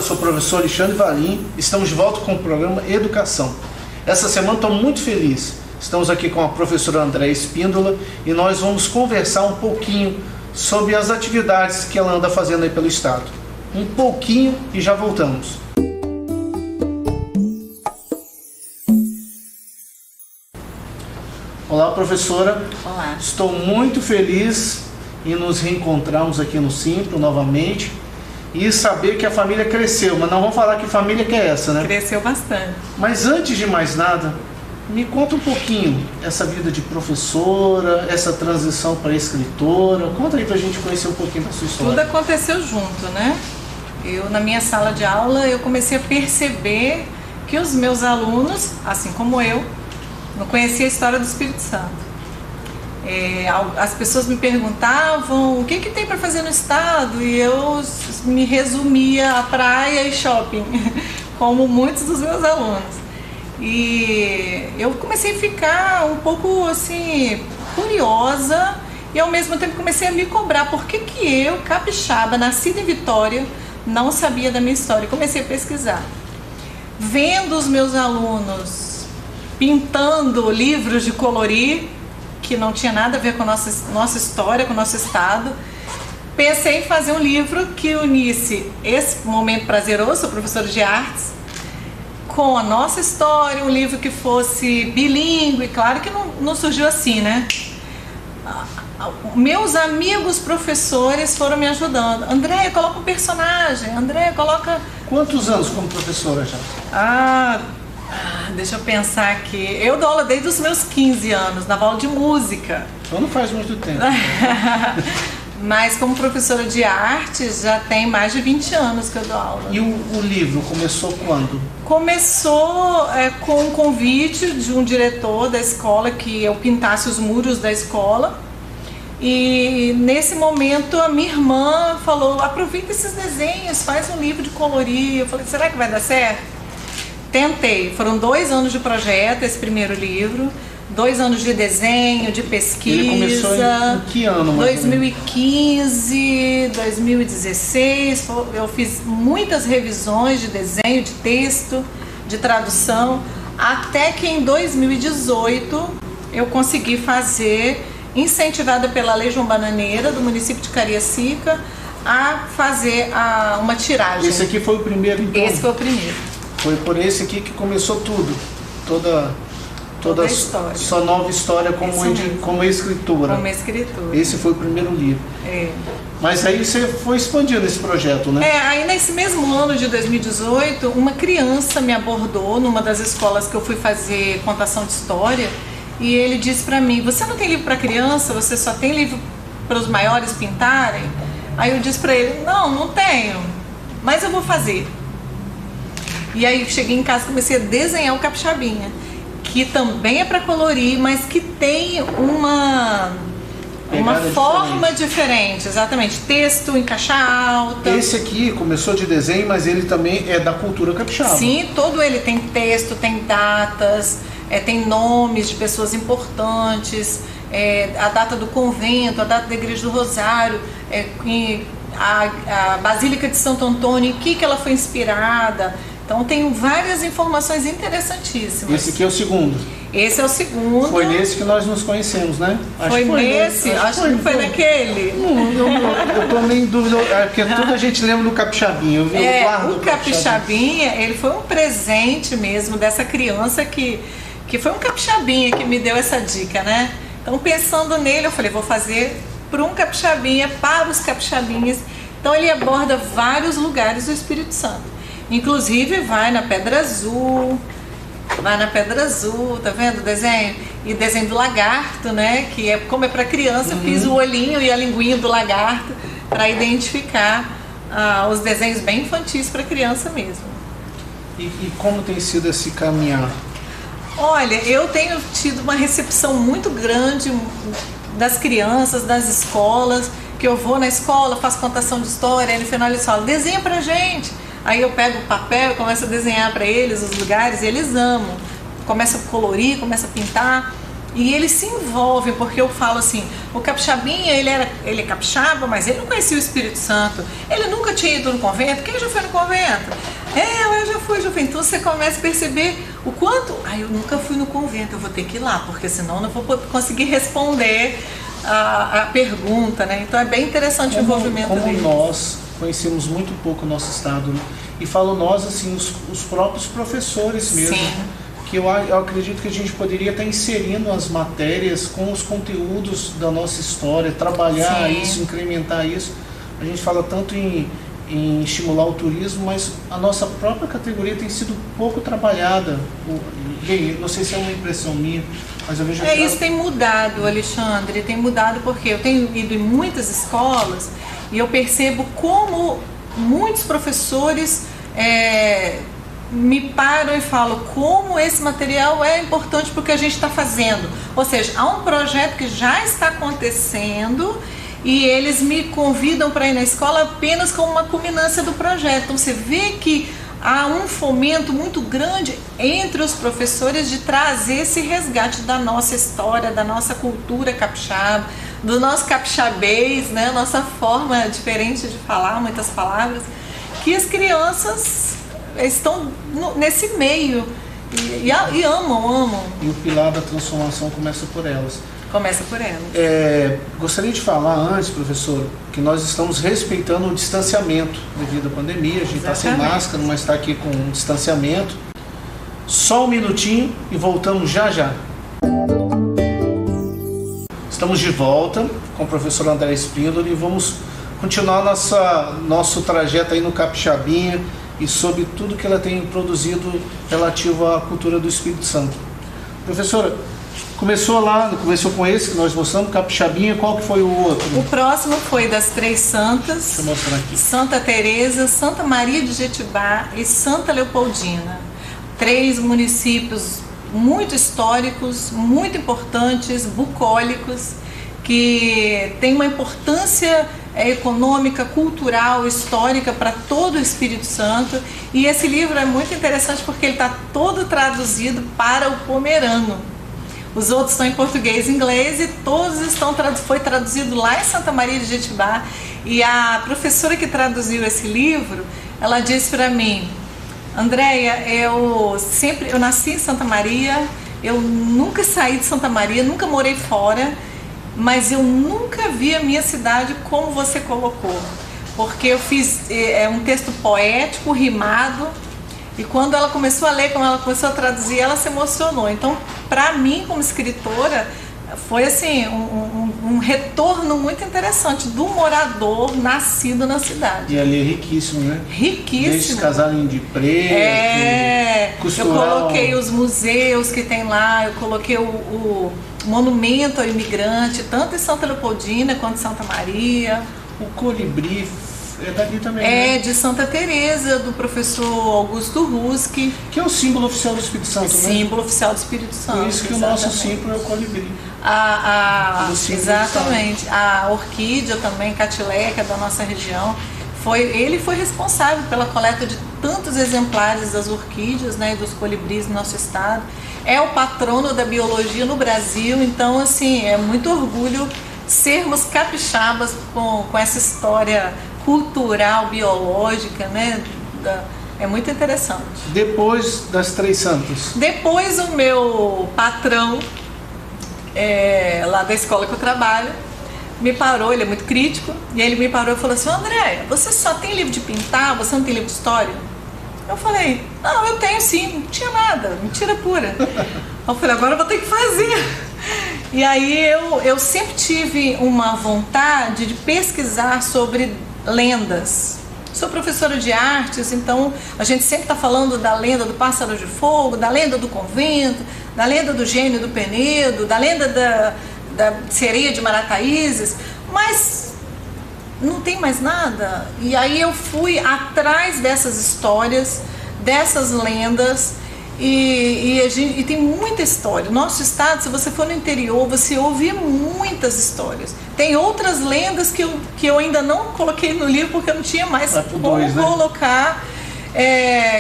sou o professor Alexandre Valim, estamos de volta com o programa Educação. Essa semana estou muito feliz, estamos aqui com a professora Andréia Espíndola e nós vamos conversar um pouquinho sobre as atividades que ela anda fazendo aí pelo estado. Um pouquinho e já voltamos. Olá, professora. Olá. Estou muito feliz em nos reencontrarmos aqui no Simpro novamente e saber que a família cresceu, mas não vamos falar que família que é essa, né? Cresceu bastante. Mas antes de mais nada, me conta um pouquinho essa vida de professora, essa transição para escritora. Conta aí pra gente conhecer um pouquinho da sua história. Tudo aconteceu junto, né? Na minha sala de aula, eu comecei a perceber que os meus alunos, assim como eu, não conhecia a história do Espírito Santo. As pessoas me perguntavam o que tem para fazer no estado e eu me resumia a praia e shopping, como muitos dos meus alunos. E eu comecei a ficar um pouco assim curiosa e ao mesmo tempo comecei a me cobrar por que eu, capixaba, nascida em Vitória, não sabia da minha história. Comecei a pesquisar, vendo os meus alunos pintando livros de colorir, que não tinha nada a ver com a nossa história, com o nosso estado. Pensei em fazer um livro que unisse esse momento prazeroso, sou professora de artes, com a nossa história, um livro que fosse bilíngue. Claro que não surgiu assim, né? Meus amigos professores foram me ajudando. Andréia, coloca um personagem. Andréia, coloca... Quantos anos como professora já? Deixa eu pensar aqui. Eu dou aula desde os meus 15 anos, dava aula de música. Então não faz muito tempo. Mas como professora de artes, já tem mais de 20 anos que eu dou aula. E o livro começou quando? Começou com um convite de um diretor da escola que eu pintasse os muros da escola. E nesse momento a minha irmã falou, aproveita esses desenhos, faz um livro de colorir. Eu falei, será que vai dar certo? Tentei, foram 2 anos de projeto, esse primeiro livro, 2 anos de desenho, de pesquisa. Ele começou em que ano? 2015, 2016, eu fiz muitas revisões de desenho, de texto, de tradução, até que em 2018 eu consegui fazer, incentivada pela Lei João Bananeira, do município de Cariacica, a fazer uma tiragem. Esse aqui foi o primeiro, então? Esse foi o primeiro. Foi por esse aqui que começou tudo, toda a história. Sua nova história como escritora. Como escritora. Esse foi o primeiro livro. Mas aí você foi expandindo esse projeto, né? Aí nesse mesmo ano de 2018, uma criança me abordou numa das escolas que eu fui fazer contação de história e ele disse pra mim, você não tem livro para criança, você só tem livro para os maiores pintarem? Aí eu disse pra ele, não tenho, mas eu vou fazer. E aí cheguei em casa e comecei a desenhar o capixabinha, que também é para colorir, mas que tem uma forma diferente, exatamente, texto em caixa alta. Esse aqui começou de desenho, mas ele também é da cultura capixaba. Sim, todo ele tem texto, tem datas, tem nomes de pessoas importantes, a data do convento, a data da Igreja do Rosário, a Basílica de Santo Antônio, em que ela foi inspirada. Então tem várias informações interessantíssimas. Esse aqui é o segundo? Esse é o segundo. Foi nesse que nós nos conhecemos, né? Acho que foi naquele. Eu tô meio em dúvida, porque tudo a gente lembra do capixabinha. O capixabinha, ele foi um presente mesmo dessa criança que foi um capixabinha que me deu essa dica, né? Então pensando nele, eu falei, vou fazer para um capixabinha, para os capixabinhas. Então ele aborda vários lugares do Espírito Santo. Inclusive vai na Pedra Azul, tá vendo o desenho? E desenho do lagarto, né? Que como é para criança, eu fiz o olhinho e a linguinha do lagarto para identificar os desenhos bem infantis para criança mesmo. E como tem sido esse caminhar? Olha, eu tenho tido uma recepção muito grande das crianças, das escolas, que eu vou na escola, faço contação de história, aí no final eles falam, desenha pra gente. Aí eu pego o papel e começo a desenhar para eles os lugares e eles amam. Começa a colorir, começa a pintar. E eles se envolvem, porque eu falo assim, o capixabinha, ele é capixaba, mas ele não conhecia o Espírito Santo. Ele nunca tinha ido no convento. Quem já foi no convento? Eu já fui. Então você começa a perceber o quanto... eu nunca fui no convento, eu vou ter que ir lá, porque senão eu não vou conseguir responder a pergunta, né? Então é bem interessante o envolvimento deles. Nós conhecemos muito pouco o nosso estado, né? E falo nós, assim, os próprios professores mesmo. Sim. Que eu acredito que a gente poderia estar inserindo as matérias com os conteúdos da nossa história, trabalhar Sim. isso, incrementar isso. A gente fala tanto em estimular o turismo, mas a nossa própria categoria tem sido pouco trabalhada. Não sei se é uma impressão minha, mas eu vejo... Isso tem mudado, Alexandre, tem mudado porque eu tenho ido em muitas escolas e eu percebo como muitos professores me param e falam como esse material é importante para o que a gente está fazendo. Ou seja, há um projeto que já está acontecendo e eles me convidam para ir na escola apenas como uma culminância do projeto. Então você vê que há um fomento muito grande entre os professores de trazer esse resgate da nossa história, da nossa cultura capixaba, do nosso capixabês, né? Nossa forma diferente de falar muitas palavras, que as crianças estão nesse meio e amam. E o pilar da transformação começa por elas. Começa por elas. Gostaria de falar antes, professor, que nós estamos respeitando o distanciamento devido à pandemia. A gente está sem máscara, mas está aqui com um distanciamento. Só um minutinho e voltamos já já. Estamos de volta com o professor André Espíndola e vamos continuar nosso trajeto aí no Capixabinha e sobre tudo que ela tem produzido relativo à cultura do Espírito Santo. Professora, começou com esse que nós mostramos, Capixabinha, qual que foi o outro? O próximo foi das Três Santas, deixa eu mostrar aqui. Santa Teresa, Santa Maria de Jetibá e Santa Leopoldina. 3 municípios muito históricos, muito importantes, bucólicos, que têm uma importância econômica, cultural, histórica para todo o Espírito Santo. E esse livro é muito interessante porque ele está todo traduzido para o pomerano. Os outros estão em português e inglês e todos foi traduzido lá em Santa Maria de Jetibá. E a professora que traduziu esse livro, ela disse para mim: Andréia, eu nasci em Santa Maria, eu nunca saí de Santa Maria, nunca morei fora, mas eu nunca vi a minha cidade como você colocou, porque eu fiz um texto poético, rimado, e quando ela começou a ler, quando ela começou a traduzir, ela se emocionou. Então, para mim, como escritora, foi assim um retorno muito interessante do morador nascido na cidade. E ali é riquíssimo, né? Riquíssimo. Desde casalinho de preto, costural. Eu coloquei os museus que tem lá, eu coloquei o monumento ao imigrante, tanto em Santa Leopoldina quanto em Santa Maria. O colibri é dali também, né? De Santa Teresa, do professor Augusto Ruski. Que é o símbolo oficial do Espírito Santo, né? Símbolo oficial do Espírito Santo. Por isso que exatamente. O nosso símbolo é o colibri. Exatamente. A orquídea também, catileca da nossa região. Ele foi responsável pela coleta de tantos exemplares das orquídeas, né, e dos colibris no nosso estado. É o patrono da biologia no Brasil, então assim, é muito orgulho sermos capixabas com essa história cultural, biológica, né? É muito interessante. Depois das Três Santas? Depois o meu patrão, lá da escola que eu trabalho, me parou, ele é muito crítico, e ele me parou e falou assim: Andréia, você só tem livro de pintar, você não tem livro de história? Eu falei: não, eu tenho sim, não tinha nada, mentira pura. Eu falei: agora eu vou ter que fazer. E aí eu sempre tive uma vontade de pesquisar sobre lendas. Sou professora de artes, então a gente sempre está falando da lenda do pássaro de fogo, da lenda do convento, da lenda do gênio do Penedo, da lenda da sereia de Marataízes, mas não tem mais nada. E aí eu fui atrás dessas histórias, dessas lendas, e tem muita história. Nosso estado, se você for no interior, você ouve muitas histórias. Tem outras lendas que eu ainda não coloquei no livro porque eu não tinha mais como colocar,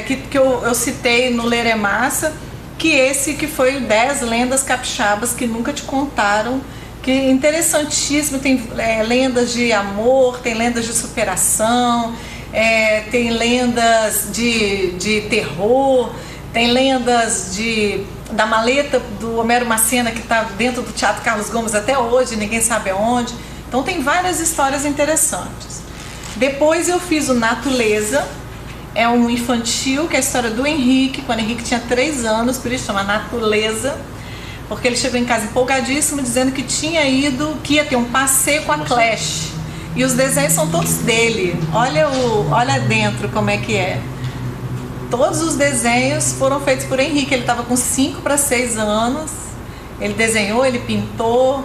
que eu citei no Leremassa, que esse que foi 10 lendas capixabas que nunca te contaram, que é interessantíssimo. Tem lendas de amor, tem lendas de superação, tem lendas de terror, tem lendas da maleta do Homero Macena, que está dentro do Teatro Carlos Gomes até hoje, ninguém sabe aonde. Então tem várias histórias interessantes. Depois eu fiz o Natureza, é um infantil, que é a história do Henrique, quando o Henrique tinha 3 anos, por isso chama Natureza, porque ele chegou em casa empolgadíssimo, dizendo que que ia ter um passeio com a Clash. E os desenhos são todos dele. Olha dentro como é que é. Todos os desenhos foram feitos por Henrique. Ele estava com 5 para 6 anos. Ele desenhou, ele pintou.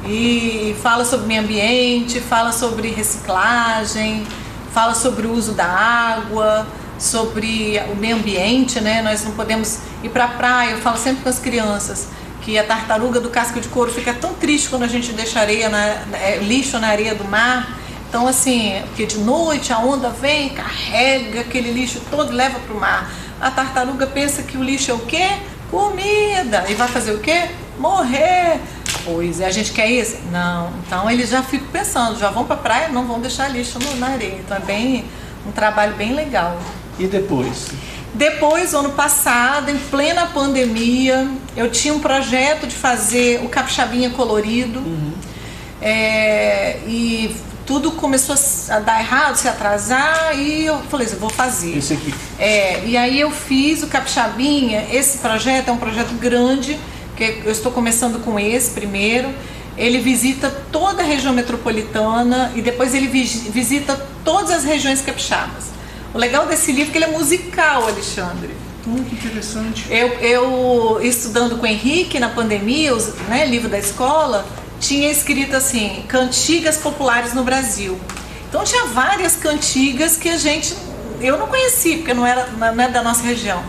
E fala sobre meio ambiente, fala sobre reciclagem, fala sobre o uso da água, sobre o meio ambiente, né? Nós não podemos ir para a praia. Eu falo sempre com as crianças que a tartaruga do casco de couro fica tão triste quando a gente deixa lixo na areia do mar. Então, assim, porque de noite a onda vem, carrega aquele lixo todo e leva para o mar. A tartaruga pensa que o lixo é o quê? Comida. E vai fazer o quê? Morrer. Pois, a gente quer isso? Não. Então, eles já ficam pensando, já vão para a praia, não vão deixar lixo na areia. Então, é um trabalho bem legal. E depois? Depois, ano passado, em plena pandemia, eu tinha um projeto de fazer o Capixabinha colorido. E tudo começou a dar errado, se atrasar, e eu falei assim, vou fazer. Esse aqui. E aí eu fiz o Capixabinha. Esse projeto é um projeto grande, que eu estou começando com esse primeiro. Ele visita toda a região metropolitana e depois ele visita todas as regiões capixabas. O legal desse livro é que ele é musical, Alexandre. Que interessante. Eu estudando com o Henrique na pandemia, livro da escola, tinha escrito assim, cantigas populares no Brasil. Então tinha várias cantigas que eu não conhecia, porque não é da nossa região.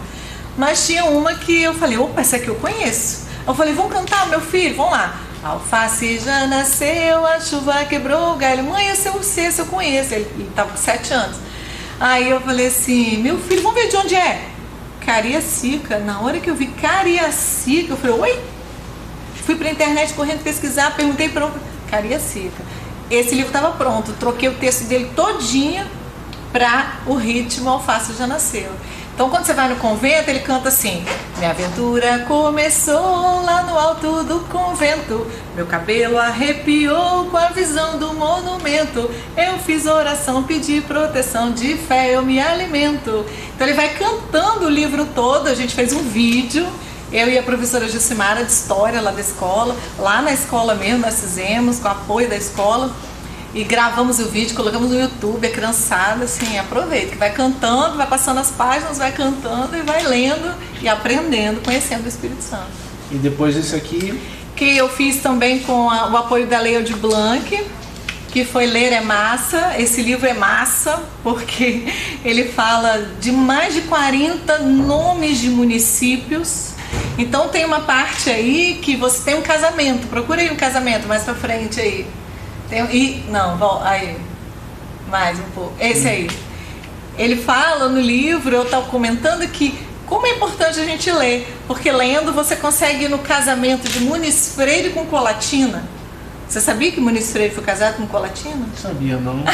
Mas tinha uma que eu falei, opa, essa aqui eu conheço. Eu falei, vamos cantar, meu filho? Vamos lá. A alface já nasceu, a chuva quebrou o galho. Mãe, esse eu conheço. Ele estava com 7 anos. Aí eu falei assim, meu filho, vamos ver de onde é? Cariacica. Na hora que eu vi Cariacica, eu falei, oi? Fui pra internet correndo pesquisar, perguntei para Cariacica. Esse livro estava pronto, troquei o texto dele todinho para o ritmo Alface já nasceu. Então quando você vai no convento, ele canta assim: minha aventura começou lá no alto do convento, meu cabelo arrepiou com a visão do monumento, eu fiz oração, pedi proteção, de fé eu me alimento. Então ele vai cantando o livro todo. A gente fez um vídeo, eu e a professora Jucimara de História lá da escola, lá na escola mesmo nós fizemos, com o apoio da escola, e gravamos o vídeo, colocamos no YouTube. A criançada, assim, aproveita, que vai cantando, vai passando as páginas, vai cantando e vai lendo e aprendendo, conhecendo o Espírito Santo. E depois isso aqui? Que eu fiz também com o apoio da Leo de Blanc, que foi Ler é Massa. Esse livro é massa, porque ele fala de mais de 40 nomes de municípios. Então tem uma parte aí que você tem um casamento, procura aí um casamento mais pra frente aí. Aí, mais um pouco, esse aí. Ele fala no livro, eu estava comentando que como é importante a gente ler, porque lendo você consegue ir no casamento de Muniz Freire com Colatina. Você sabia que Muniz Freire foi casado com Colatina? Não sabia, não.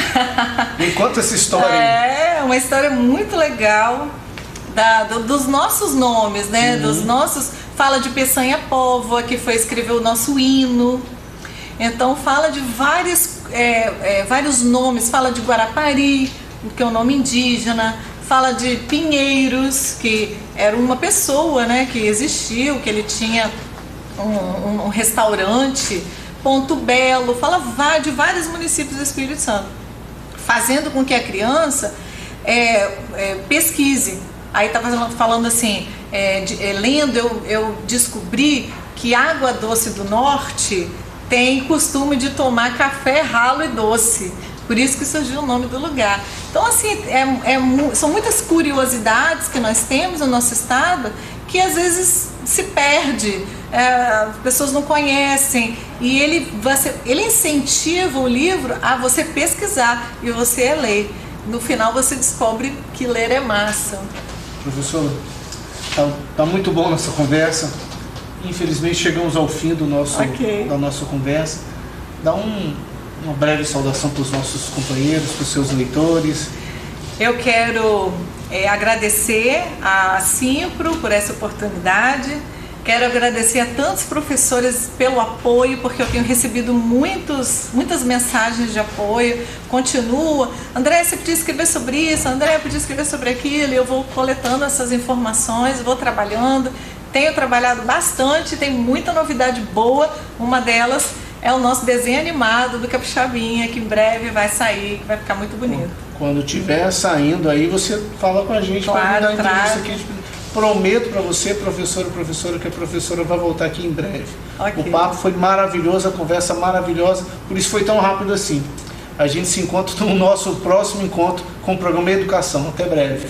Me conta essa história. É uma história muito legal dos nossos nomes, né? Dos nossos. Fala de Peçanha Póvoa, que foi escrever o nosso hino. Então fala de vários nomes, fala de Guarapari, que é um nome indígena, fala de Pinheiros, que era uma pessoa, né, que existiu, que ele tinha um restaurante, Ponto Belo, fala de vários municípios do Espírito Santo, fazendo com que a criança pesquise. Aí estava falando assim, lendo, eu descobri que Água Doce do Norte tem costume de tomar café ralo e doce, por isso que surgiu o nome do lugar. Então, assim, são muitas curiosidades que nós temos no nosso estado que às vezes se perde, as pessoas não conhecem, e ele incentiva o livro a você pesquisar e você ler. No final você descobre que ler é massa. Professor, Tá muito bom nossa conversa. Infelizmente chegamos ao fim da nossa conversa. Dá uma breve saudação para os nossos companheiros, para os seus leitores. Eu quero agradecer a Simpro por essa oportunidade. Quero agradecer a tantos professores pelo apoio, porque eu tenho recebido muitas mensagens de apoio. Continua, André, você podia escrever sobre isso, André, podia escrever sobre aquilo. E eu vou coletando essas informações, vou trabalhando. Tenho trabalhado bastante, tem muita novidade boa. Uma delas é o nosso desenho animado do Capixabinha, que em breve vai sair, que vai ficar muito bonito. Quando estiver saindo aí, você fala com a gente, claro, para dar entrevista aqui. Prometo para você, professora, que a professora vai voltar aqui em breve. Okay. O papo foi maravilhoso, a conversa maravilhosa, por isso foi tão rápido assim. A gente se encontra no nosso próximo encontro com o programa Educação. Até breve.